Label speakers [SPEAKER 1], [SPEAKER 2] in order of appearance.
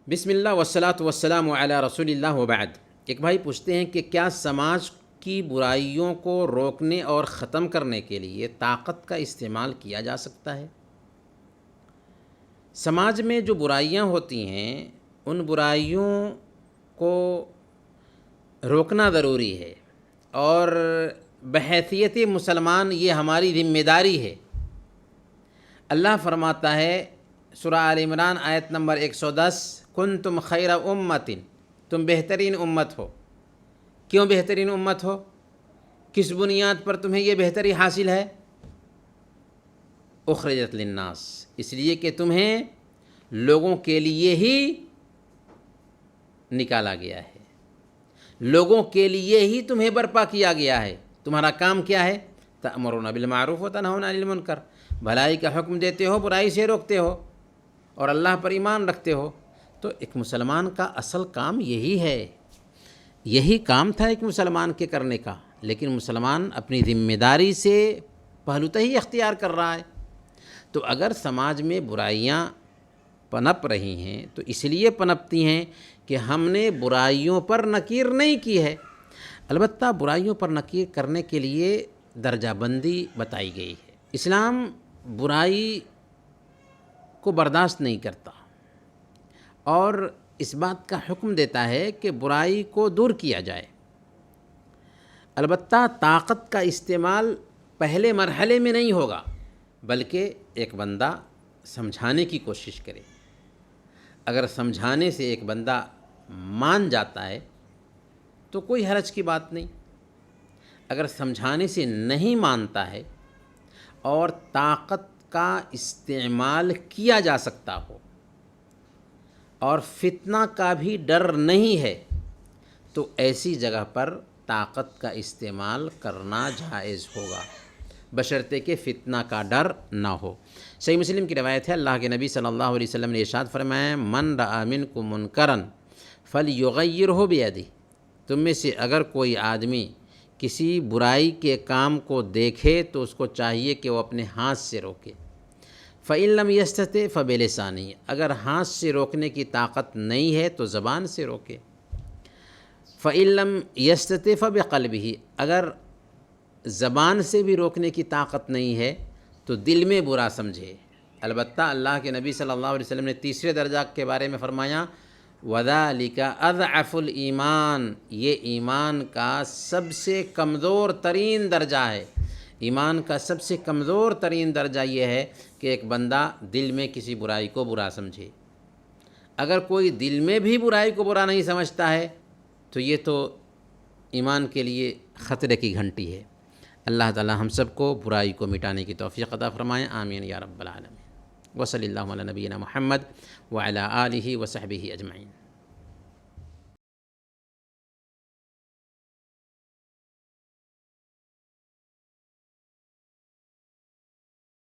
[SPEAKER 1] بسم اللہ والصلاۃ والسلام علی رسول اللہ وبعد۔ ایک بھائی پوچھتے ہیں کہ کیا سماج کی برائیوں کو روکنے اور ختم کرنے کے لیے طاقت کا استعمال کیا جا سکتا ہے؟ سماج میں جو برائیاں ہوتی ہیں ان برائیوں کو روکنا ضروری ہے، اور بحیثیت مسلمان یہ ہماری ذمہ داری ہے۔ اللہ فرماتا ہے سورہ آل عمران آیت نمبر 110، کنتم خیر امت، تم بہترین امت ہو۔ کیوں بہترین امت ہو؟ کس بنیاد پر تمہیں یہ بہتری حاصل ہے؟ اخرجت للناس، اس لیے کہ تمہیں لوگوں کے لیے ہی نکالا گیا ہے، لوگوں کے لیے ہی تمہیں برپا کیا گیا ہے۔ تمہارا کام کیا ہے؟ تأمرون بالمعروف وتنہون عن المنکر، بھلائی کا حکم دیتے ہو، برائی سے روکتے ہو، اور اللہ پر ایمان رکھتے ہو۔ تو ایک مسلمان کا اصل کام یہی ہے، یہی کام تھا ایک مسلمان کے کرنے کا، لیکن مسلمان اپنی ذمہ داری سے پہلوتہ ہی اختیار کر رہا ہے۔ تو اگر سماج میں برائیاں پنپ رہی ہیں تو اس لیے پنپتی ہیں کہ ہم نے برائیوں پر نکیر نہیں کی ہے۔ البتہ برائیوں پر نکیر کرنے کے لیے درجہ بندی بتائی گئی ہے۔ اسلام برائی کو برداشت نہیں کرتا اور اس بات کا حکم دیتا ہے کہ برائی کو دور کیا جائے۔ البتہ طاقت کا استعمال پہلے مرحلے میں نہیں ہوگا، بلکہ ایک بندہ سمجھانے کی کوشش کرے۔ اگر سمجھانے سے ایک بندہ مان جاتا ہے تو کوئی حرج کی بات نہیں۔ اگر سمجھانے سے نہیں مانتا ہے اور طاقت کا استعمال کیا جا سکتا ہو اور فتنہ کا بھی ڈر نہیں ہے تو ایسی جگہ پر طاقت کا استعمال کرنا جائز ہوگا، بشرطے کہ فتنہ کا ڈر نہ ہو۔ صحیح مسلم کی روایت ہے، اللہ کے نبی صلی اللہ علیہ وسلم نے ارشاد فرمایا، من رأى منکم منکرا فلیغیرہ بیدہ، تم میں سے اگر کوئی آدمی کسی برائی کے کام کو دیکھے تو اس کو چاہیے کہ وہ اپنے ہاتھ سے روکے۔ فَإِن لَمْ يَسْتَطِعْ فَبِلِسَانِهِ، اگر ہاتھ سے روکنے کی طاقت نہیں ہے تو زبان سے روکے۔ فَإِن لَمْ يَسْتَطِعْ فَبِقَلْبِهِ، اگر زبان سے بھی روکنے کی طاقت نہیں ہے تو دل میں برا سمجھے۔ البتہ اللہ کے نبی صلی اللہ علیہ وسلم نے تیسرے درجہ کے بارے میں فرمایا، وَذَلِكَ أَضْعَفُ الْإِيمَانِ، یہ ایمان کا سب سے کمزور ترین درجہ ہے۔ ایمان کا سب سے کمزور ترین درجہ یہ ہے کہ ایک بندہ دل میں کسی برائی کو برا سمجھے۔ اگر کوئی دل میں بھی برائی کو برا نہیں سمجھتا ہے تو یہ تو ایمان کے لیے خطرے کی گھنٹی ہے۔ اللہ تعالی ہم سب کو برائی کو مٹانے کی توفیق عطا فرمائے، آمین یا رب العالمین۔ وصلی اللہ علی نبینا محمد وعلی آلہ وصحبہ اجمعین۔